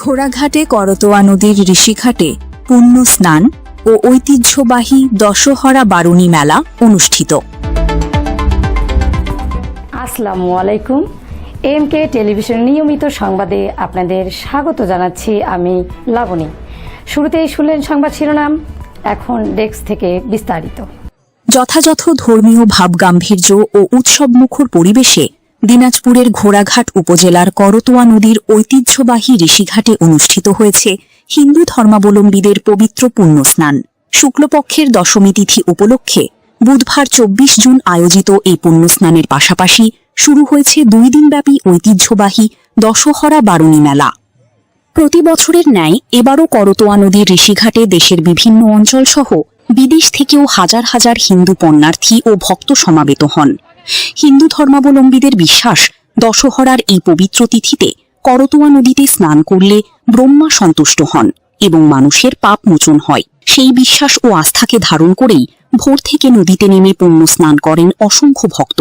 ঘোড়াঘাটে করতোয়া নদীর ঋষিঘাটে পুণ্য স্নান ও ঐতিহ্যবাহী দশহরা বারুণী মেলা অনুষ্ঠিত। আসসালামু আলাইকুম। এমকে টেলিভিশন নিয়মিত সংবাদে আপনাদের স্বাগত জানাচ্ছি আমি লাবণী। শুরুতেই শুনলেন সংবাদ শিরোনাম, এখন ডেস্ক থেকে বিস্তারিত। যথাযথ ধর্মীয় ভাবগাম্ভীর্য ও উৎসবমুখর পরিবেশে দিনাজপুরের ঘোড়াঘাট উপজেলার করতোয়া নদীর ঐতিহ্যবাহী ঋষিঘাটে অনুষ্ঠিত হয়েছে হিন্দু ধর্মাবলম্বীদের পবিত্র পুণ্যস্নান। শুক্লপক্ষের দশমী তিথি উপলক্ষে বুধবার ২৪ জুন আয়োজিত এই পুণ্যস্নানের পাশাপাশি শুরু হয়েছে ২ দিনব্যাপী ঐতিহ্যবাহী দশহরা বারুণী মেলা। প্রতি বছরের ন্যায় এবারও করতোয়া নদীর ঋষিঘাটে দেশের বিভিন্ন অঞ্চলসহ বিদেশ থেকেও হাজার হাজার হিন্দু পুণ্যার্থী ও ভক্ত সমাবেত হন। হিন্দু ধর্মাবলম্বীদের বিশ্বাস, দশহরার এই পবিত্র তিথিতে করতোয়া নদীতে স্নান করলে ব্রহ্মা সন্তুষ্ট হন এবং মানুষের পাপ মোচন হয়। সেই বিশ্বাস ও আস্থাকে ধারণ করেই ভোর থেকে নদীতে নেমে পুণ্য স্নান করেন অসংখ্য ভক্ত।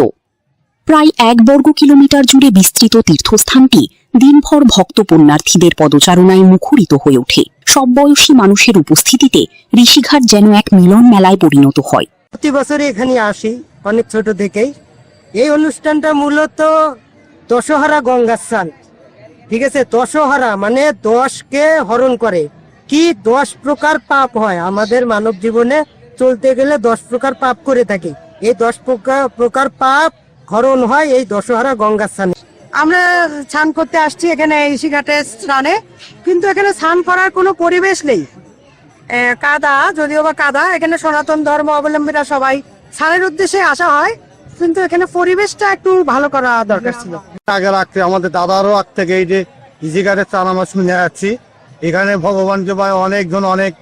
প্রায় ১ বর্গ কিলোমিটার জুড়ে বিস্তৃত তীর্থস্থানটি দিনভর ভক্ত পুণ্যার্থীদের পদচারণায় মুখরিত হয়ে ওঠে। সব বয়সী মানুষের উপস্থিতিতে ঋষিঘাট যেন এক মিলন মেলায় পরিণত হয়। প্রতি বছরই এখানে আসি অনেক ছোট থেকেই। এই অনুষ্ঠানটা মূলত দশহরা গঙ্গা স্নান, ঠিক আছে। দশহরা মানে ১০কে হরণ করে। কি ১০ প্রকার পাপ হয় আমাদের মানব জীবনে চলতে গেলে ১০ প্রকার পাপ করে থাকি। এই ১০ প্রকার পাপ হরণ হয় এই দশহরা গঙ্গা স্নানে। আমরা স্নান করতে আসছি এখানে ঋষিঘাটে স্নানে, কিন্তু এখানে স্নান করার কোনো পরিবেশ নেই। কাদা, যদিও বা কাদা, এখানে সনাতন ধর্ম অবলম্বীরা সবাই স্নানের উদ্দেশ্যে আসা হয়, কিন্তু এখানে পরিবেশটা একটু ভালো করা দরকার ছিল। আগে রাখতে আমাদের দাদারও আগ থেকে এই যে ঋষিঘাটের স্নান আমরা শুনে যাচ্ছি। এখানে ভগবানকে পায় অনেকজন অনেক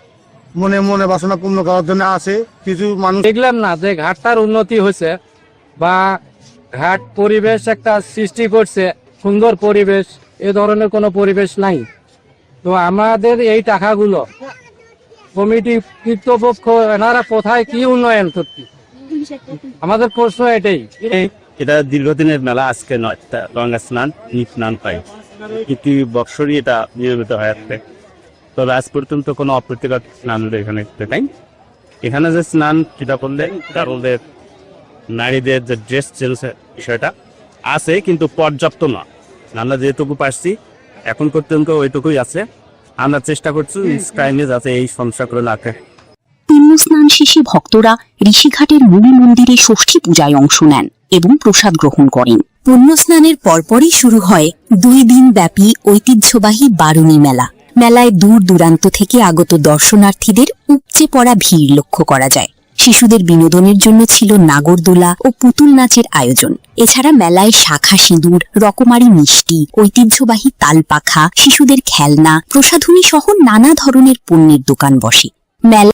মনে মনে বাসনা পূর্ণ করার জন্য আসে। কিছু মানুষ দেখলাম না যে ঘাটটার উন্নতি হয়েছে বা ঘাট পরিবেশ একটা সৃষ্টি করছে, সুন্দর পরিবেশ, এ ধরনের কোনো পরিবেশ নাই। তো আমাদের এই টাকাগুলো কমিটি কর্তৃপক্ষ এনারা কোথায় কি উন্নয়ন করছে, আমাদের প্রশ্ন এটাই। এটা দীর্ঘদিনের মেলা, আজকে নয়। গঙ্গা স্নান স্নান পাই প্রতি বৎসরই এটা নিয়মিত হয়ে আসছে। তবে আজ পর্যন্ত কোনো অপ্রীতিকর স্নান এখানে নাই। এখানে যে স্নান সেটা করলে তাদের নারীদের যে ড্রেস চেঞ্জের বিষয়টা আছে, কিন্তু পর্যাপ্ত না। আমরা যেটুকু পারছি এখন পর্যন্ত ওইটুকুই আছে। আমরা চেষ্টা করছি স্ক্রাইনে যাতে এই সমস্যাগুলো না থাকে। পুণ্যস্নান শেষে ভক্তরা ঋষিঘাটের মূল মন্দিরে ষষ্ঠী পূজায় অংশ নেন এবং প্রসাদ গ্রহণ করেন। পুণ্যস্নানের পরপরই শুরু হয় ২ দিন ব্যাপী ঐতিহ্যবাহী বারুণী মেলা। মেলায় দূর দূরান্ত থেকে আগত দর্শনার্থীদের উপচে পড়া ভিড় লক্ষ্য করা যায়। শিশুদের বিনোদনের জন্য ছিল নাগরদোলা ও পুতুল নাচের আয়োজন। এছাড়া মেলায় শাখা সিঁদুর, রকমারি মিষ্টি, ঐতিহ্যবাহী তালপাখা, শিশুদের খেলনা, প্রসাধনী সহ নানা ধরনের পণ্যের দোকান বসে। মেলা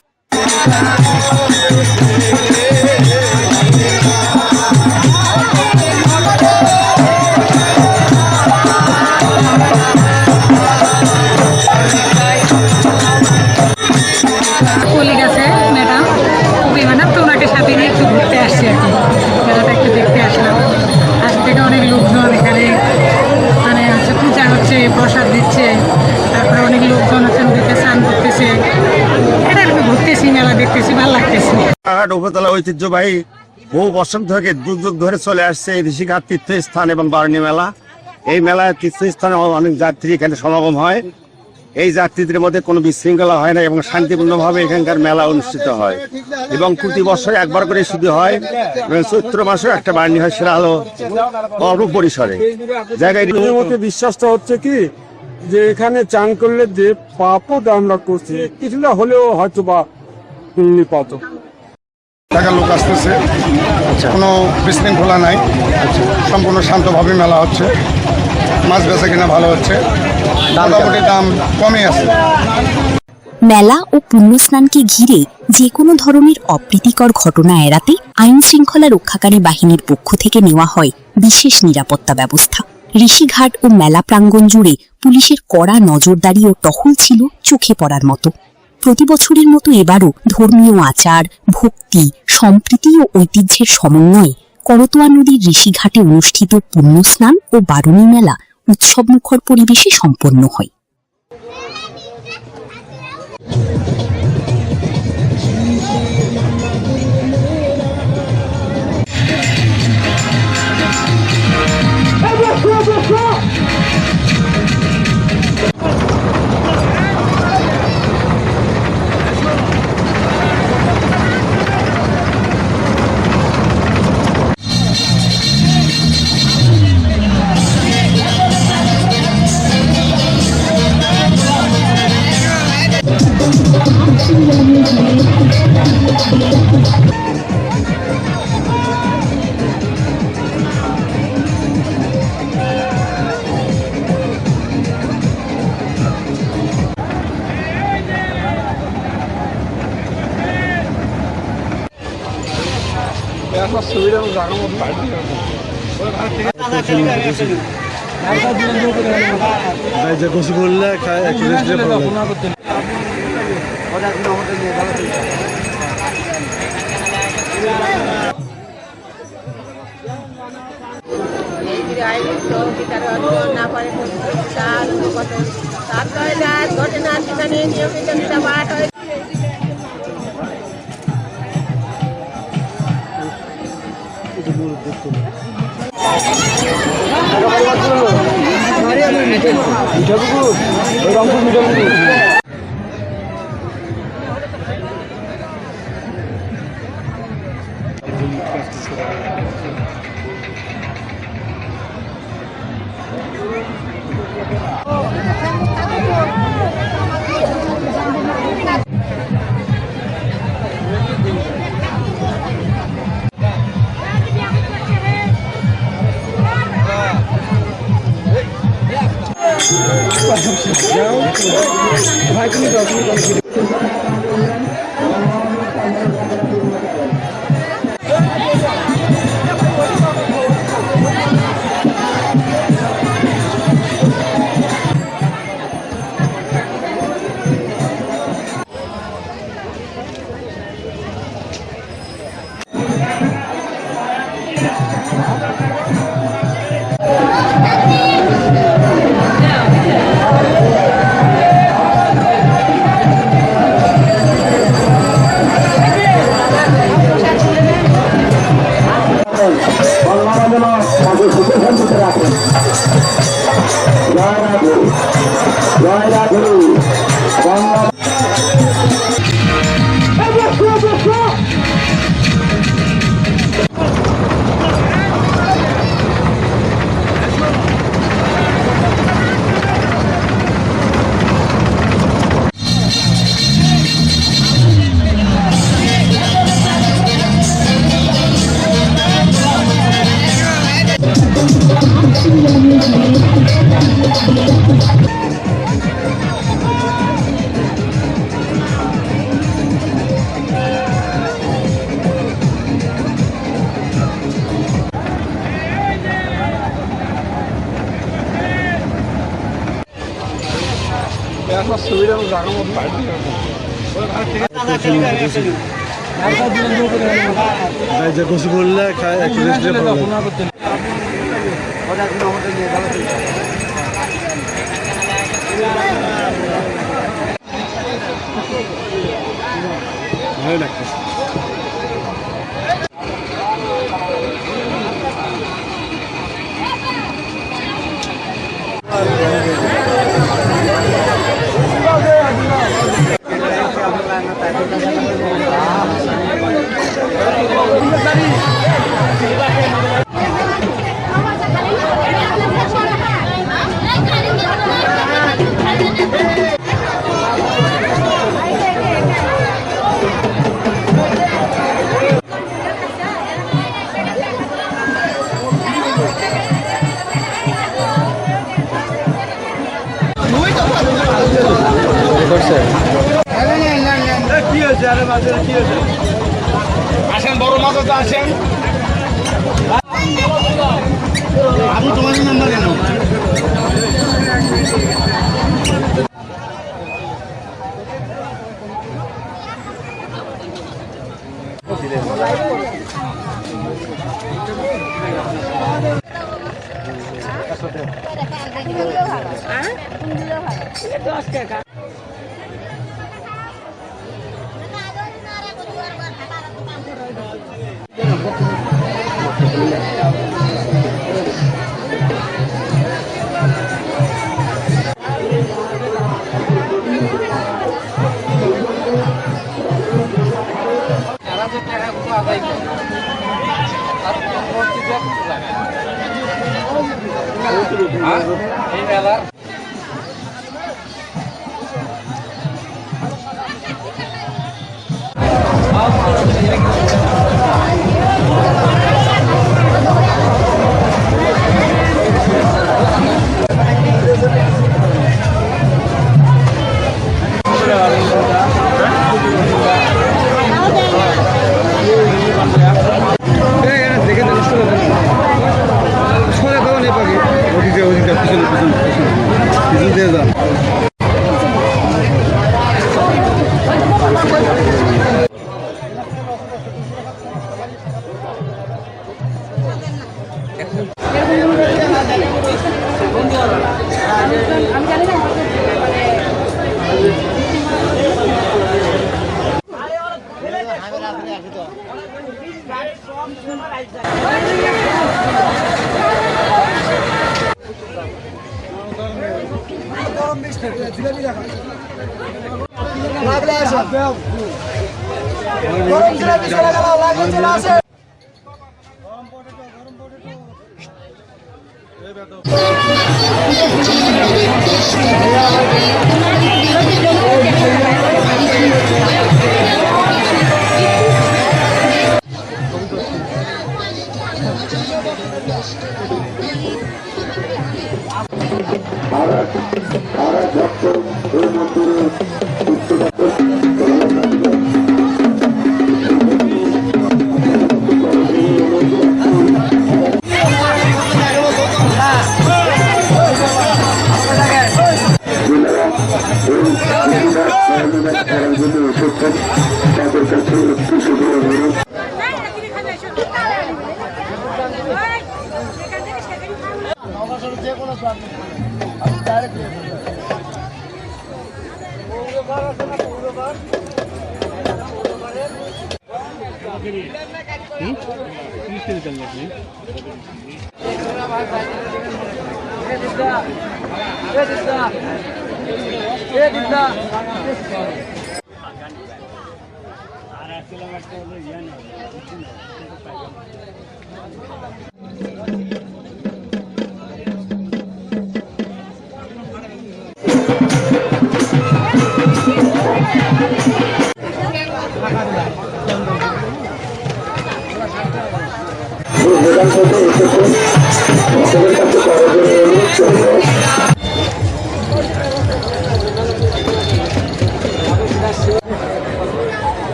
প্রসাদ দিচ্ছে, তারপরে অনেক লোকজন দেখে স্নান করতেছে। এটা ঘুরতেছি, মেলা দেখতেছি, ভালো লাগতেছে। উপজেলা ঐতিহ্যবাহী বহু বছর থেকে যুগ যুগ ধরে চলে আসছে এই ঋষিঘাট তীর্থস্থান এবং বারুণী মেলা। এই মেলায় তীর্থস্থানে অনেক যাত্রী এখানে সমাগম হয়। এই যাত্রীদের মধ্যে কোনো বিশৃঙ্খলা হয় না এবং শান্তিপূর্ণভাবে এখানকার মেলা অনুষ্ঠিত হয় এবং প্রতি বছর একবার করে শুধু হয়। চৈত্র মাসেও একটা বারুণী হয়, সেটা হলো অল্প পরিসরে জায়গায়। বিশ্বাসটা হচ্ছে কি যে এখানে চান করলে যে পাপও আমরা করছি কিছুটা হলেও হয়তো বা নিপাত টাকা লোক আসতেছে, কোনো বিশৃঙ্খলা নাই, সম্পূর্ণ শান্তভাবে মেলা হচ্ছে। মাছ বেচা কিনা ভালো হচ্ছে, মোটামুটি দাম কমে আছে। মেলা ও পুণ্যস্নানকে ঘিরে যে কোনো ধরনের অপ্রীতিকর ঘটনা এড়াতে আইন শৃঙ্খলা রক্ষাকারী বাহিনীর পক্ষ থেকে নেওয়া হয় বিশেষ নিরাপত্তা ব্যবস্থা। ঋষিঘাট ও মেলা প্রাঙ্গণ জুড়ে পুলিশের কড়া নজরদারি ও টহল ছিল চোখে পড়ার মতো। প্রতি বছরের মতো এবারও ধর্মীয় আচার, ভক্তি, সম্প্রীতি ও ঐতিহ্যের সমন্বয়ে করতোয়া নদীর ঋষিঘাটে অনুষ্ঠিত পুণ্যস্নান ও বারুণী মেলা উৎসবমুখর পরিবেশে সম্পন্ন হয়। ঘটনার সেখানে নিয়মিত পূজা পাঠ হয়। আসেন বড় মাছ আসেন আমি তোমাদের নাম্বার কেন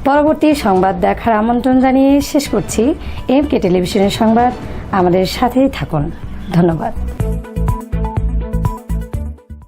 পরবর্তী সংবাদ দেখার আমন্ত্রণ জানিয়ে শেষ করছি এমকে টেলিভিশনের সংবাদ। আমাদের সাথেই থাকুন। ধন্যবাদ।